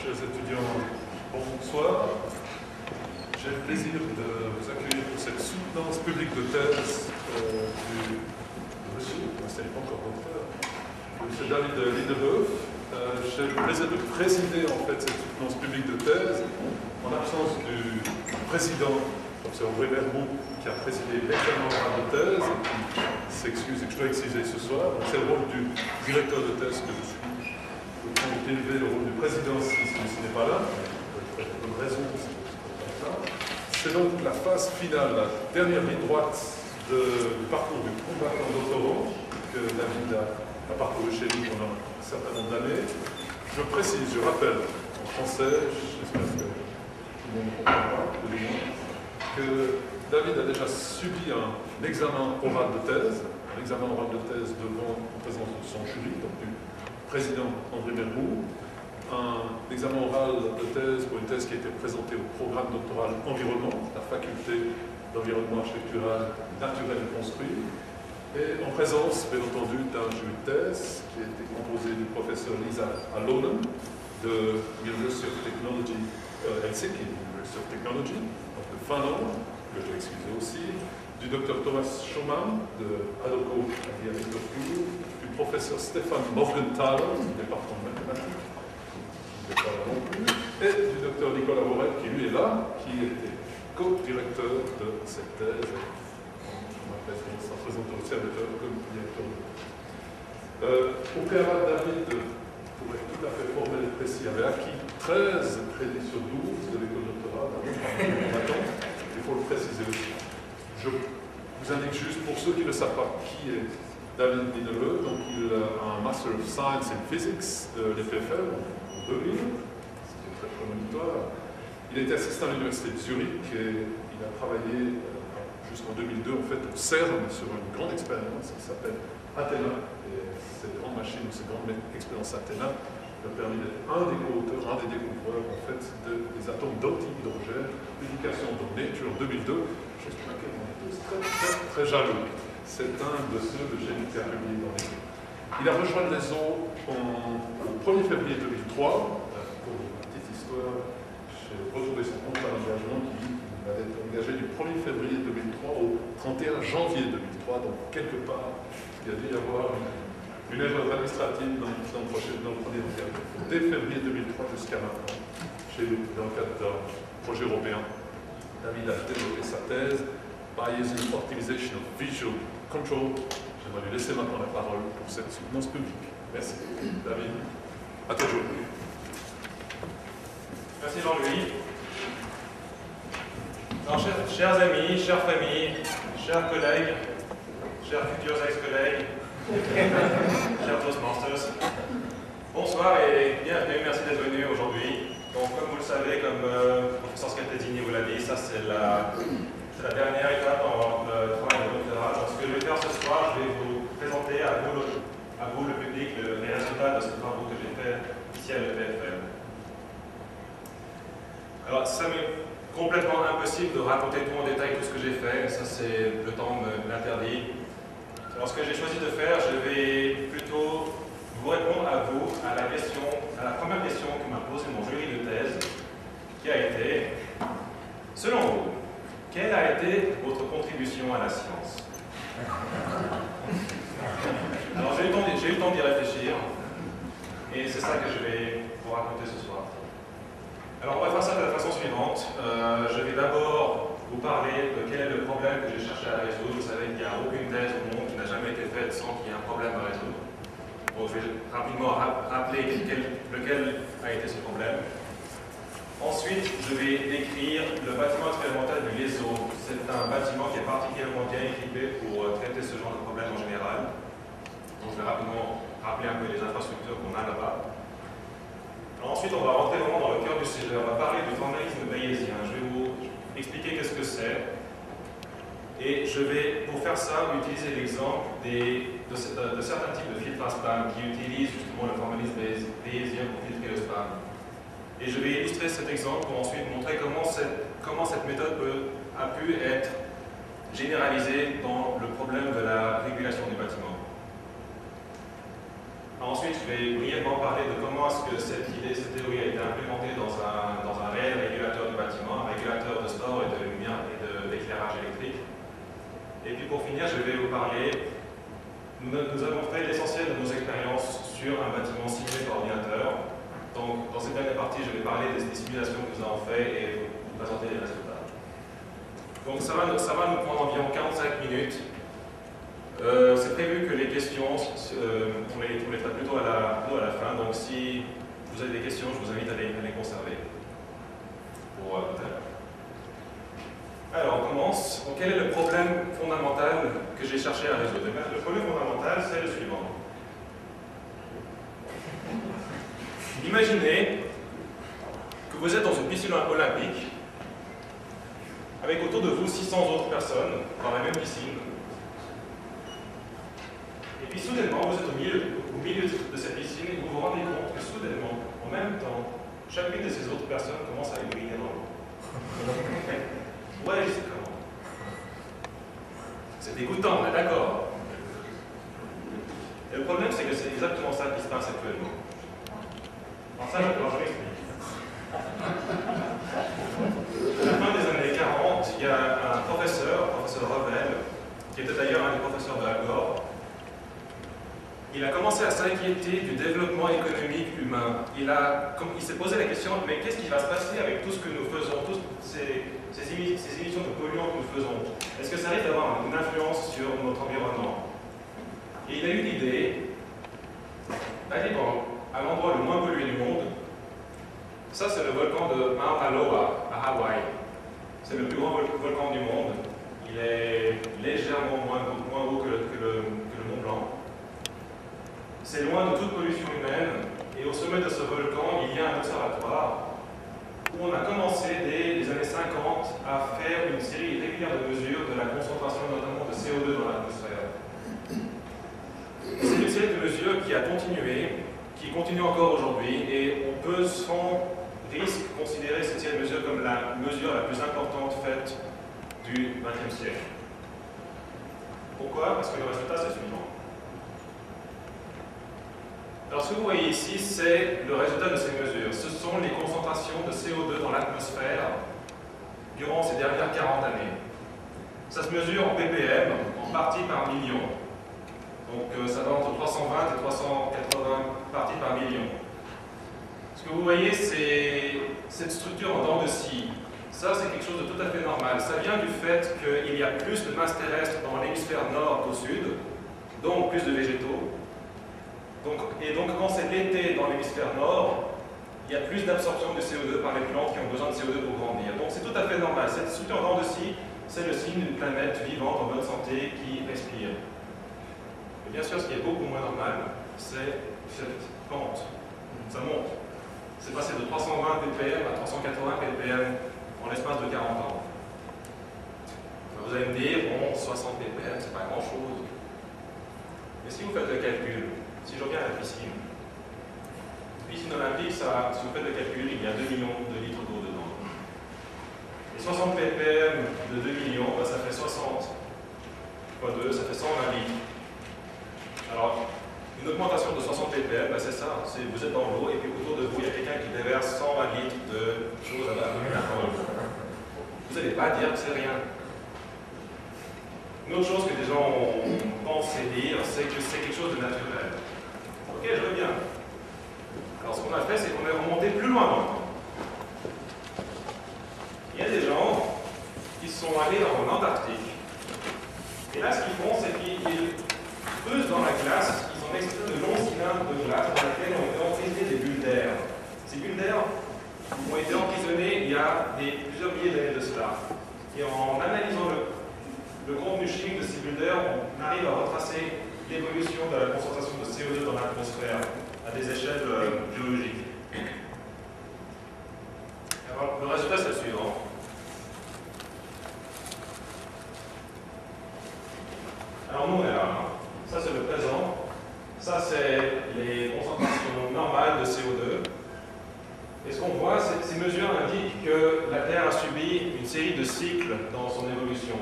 Chers étudiants, bonsoir. J'ai le plaisir de vous accueillir pour cette soutenance publique de thèse du monsieur, ce n'est pas encore docteur, monsieur David Lindebeuf. J'ai le plaisir de présider en fait cette soutenance publique de thèse en l'absence du président, professeur Weber-Roux, qui a présidé l'examen oral de thèse et qui s'excuse et que je dois excuser ce soir. C'est le rôle du directeur de thèse que je suis. Donc, élever le rôle du président si celui-ci n'est pas là, pour une raison, c'est donc la phase finale, la dernière ligne droite du parcours du combattant doctorant que David a parcouru chez nous pendant un certain nombre d'années. Je précise, je rappelle en français, j'espère que tout le monde comprendra, que David a déjà subi un examen oral de thèse, devant en présence de son jury, donc du président André Merboux, un examen oral de thèse pour une thèse qui a été présentée au programme doctoral environnement, la faculté d'environnement architectural, naturel et construit, et en présence, bien entendu, d'un jury de thèse qui a été composé du professeur Lisa Alonen de University of Technology Helsinki, University of Technology, donc de Finlande, que je vais excuser aussi, du docteur Thomas Schumann de Adoco à Victorville, du professeur Stefan Morgenthaler du département de mathématiques, et du docteur Nicolas Borel, qui lui est là, qui était co-directeur de cette thèse. Ça présente aussi à comme directeur. Au préalable, David, pour être tout à fait formel et précis, avait acquis 13 crédits sur 12 de l'école doctorale. Il faut le préciser aussi. Je vous indique juste, pour ceux qui ne savent pas qui est David Lindebeuf, donc il a un Master of Science in Physics de l'EPFL en 2000, c'est une très prémonitoire. Il a été assistant à l'université de Zurich et il a travaillé jusqu'en 2002 en fait au CERN sur une grande expérience qui s'appelle Athéna. Et cette grande machine, cette grande expérience Athéna lui a permis d'être un des co-auteurs, un des découvreurs en fait des atomes d'antihydrogène, publication dans Nature en 2002. Juste pour laquelle on est tous très jaloux. C'est un de ceux de génie qui a publié dans les. Il a rejoint les eaux au 1er février 2003. Pour une petite histoire, j'ai retrouvé son compte d'engagement qui avait été engagé du 1er février 2003 au 31 janvier 2003. Donc, quelque part, il y a dû y avoir une erreur administrative dans le premier engagement. Dès février 2003 jusqu'à maintenant, dans le cadre d'un projet européen, David a développé sa thèse by using optimization of visual control. J'aimerais lui laisser maintenant la parole pour cette soutenance publique. Merci. David, à toi. Merci Jean-Louis. Alors, chers amis, chères familles, chers collègues, chers futurs ex-collègues, chers Toastmasters, bonsoir et bienvenue, merci d'être venus aujourd'hui. Donc, comme vous le savez, comme le professeur Scaltesini vous l'a dit, ça c'est la dernière étape dans le travail de doctorat. Donc, ce que je vais faire ce soir, je vais vous présenter à vous le public, les résultats de ce travail que j'ai fait ici à l'EPFL. Alors, ça m'est complètement impossible de raconter tout en détail tout ce que j'ai fait, ça c'est le temps me l'interdit. Alors, ce que j'ai choisi de faire, je vais plutôt vous répondre à vous, à la première question que m'a posée mon jury de thèse, qui a été, selon vous, quelle a été votre contribution à la science? Alors j'ai eu le temps d'y réfléchir, et c'est ça que je vais vous raconter ce soir. Alors on va faire ça de la façon suivante. Je vais d'abord vous parler de quel est le problème que j'ai cherché à résoudre. Vous savez qu'il n'y a aucune thèse au monde qui n'a jamais été faite sans qu'il y ait un problème à résoudre. Donc je vais rapidement rappeler lequel a été ce problème. Ensuite, je vais décrire le bâtiment expérimental du LESO. C'est un bâtiment qui est particulièrement bien équipé pour traiter ce genre de problème en général. Donc je vais rapidement rappeler un peu les infrastructures qu'on a là-bas. Ensuite, on va rentrer vraiment dans le cœur du sujet. On va parler du formalisme bayésien. Je vais vous expliquer qu'est-ce que c'est. Et je vais, pour faire ça, utiliser l'exemple de certains types de filtres à spam qui utilisent justement le formalisme bayésien pour filtrer le spam. Et je vais illustrer cet exemple pour ensuite montrer comment cette méthode a pu être généralisée dans le problème de la régulation du bâtiment. Ensuite, je vais brièvement parler de comment est-ce que cette idée, cette théorie a été implémentée puis pour finir, je vais vous parler. Nous avons fait l'essentiel de nos expériences sur un bâtiment simulé par ordinateur. Donc, dans cette dernière partie, je vais parler des simulations que nous avons faites et vous présenter les résultats. Donc, ça va nous prendre environ 45 minutes. C'est prévu que les questions, on les traite plutôt à la fin. Donc, si vous avez des questions, je vous invite à les conserver pour tout à l'heure. Alors, on commence. Donc, quel est le problème fondamental que j'ai cherché à résoudre? Le problème fondamental, c'est le suivant. Imaginez que vous êtes dans une piscine olympique avec autour de vous 600 autres personnes dans la même piscine. Et puis soudainement, vous êtes au milieu de cette piscine et vous vous rendez compte que soudainement, en même temps, chacune de ces autres personnes commence à griller dans l'eau. Ouais, c'est comment? C'est dégoûtant, on est d'accord. Et le problème, c'est que c'est exactement ça qui se passe actuellement. Alors ça, je m'explique. À la fin des années 40, il y a un professeur Revel, qui était d'ailleurs un des professeurs de Al-Gore. Il a commencé à s'inquiéter du développement économique humain. Il s'est posé la question, mais qu'est-ce qui va se passer avec tout ce que nous faisons, toutes ces émissions de polluants que nous faisons? Est-ce que ça risque d'avoir une influence sur notre environnement? Et il a eu l'idée d'aller à l'endroit le moins pollué du monde. Ça, c'est le volcan de Mauna Loa, à Hawaï. C'est le plus grand volcan du monde. Il est légèrement moins haut que le Mont Blanc. C'est loin de toute pollution humaine. Et au sommet de ce volcan, il y a un observatoire où on a commencé dès les années 50 à faire une série régulière de mesures de la concentration notamment de CO2 dans l'atmosphère. C'est une série de mesures qui a continué, qui continue encore aujourd'hui, et on peut sans risque considérer cette série de mesures comme la mesure la plus importante faite du XXe siècle. Pourquoi? Parce que le résultat c'est le suivant. Alors ce que vous voyez ici, c'est le résultat de ces mesures. Ce sont les concentrations de CO2 dans l'atmosphère durant ces dernières 40 années. Ça se mesure en ppm, en parties par million. Donc ça va entre 320 et 380 parties par million. Ce que vous voyez, c'est cette structure en dents de scie. Ça, c'est quelque chose de tout à fait normal. Ça vient du fait qu'il y a plus de masse terrestre dans l'hémisphère nord qu'au sud, donc plus de végétaux. Et donc, quand c'est l'été dans l'hémisphère nord, il y a plus d'absorption de CO2 par les plantes qui ont besoin de CO2 pour grandir. Donc, c'est tout à fait normal. Cette structure en dents de scie, c'est le signe d'une planète vivante, en bonne santé, qui respire. Mais bien sûr, ce qui est beaucoup moins normal, c'est cette pente. Ça monte. C'est passé de 320 ppm à 380 ppm en l'espace de 40 ans. Vous allez me dire, bon, 60 ppm, c'est pas grand-chose. Mais si vous faites le calcul, si je reviens à la piscine olympique, si vous faites le calcul, il y a 2 millions de litres d'eau dedans. Et 60 ppm de 2 millions, ben, ça fait 60 fois 2, ça fait 120 litres. Alors, une augmentation de 60 ppm, ben, c'est ça, vous êtes dans l'eau et puis autour de vous, il y a quelqu'un qui déverse 120 litres de choses à la main. Vous n'allez pas dire que c'est rien. Une autre chose que les gens pensent et dire, c'est que c'est quelque chose de naturel. Ok, je reviens. Alors ce qu'on a fait, c'est qu'on est remonté plus loin dans le temps. Il y a des gens qui sont allés en Antarctique. Et là, ce qu'ils font, c'est qu'ils creusent dans la glace, ils ont extrait de longs cylindres de glace dans lesquels ont été emprisonnés des bulles d'air. Ces bulles d'air ont été emprisonnées il y a plusieurs milliers d'années de cela. Et en analysant le contenu chimique de ces bulles d'air, on arrive à retracer l'évolution de la concentration de CO2 dans l'atmosphère à des échelles géologiques. Alors, le résultat, c'est le suivant. Alors, nous, on est là. Hein. Ça, c'est le présent. Ça, c'est les concentrations normales de CO2. Et ce qu'on voit, c'est que ces mesures indiquent que la Terre a subi une série de cycles dans son évolution.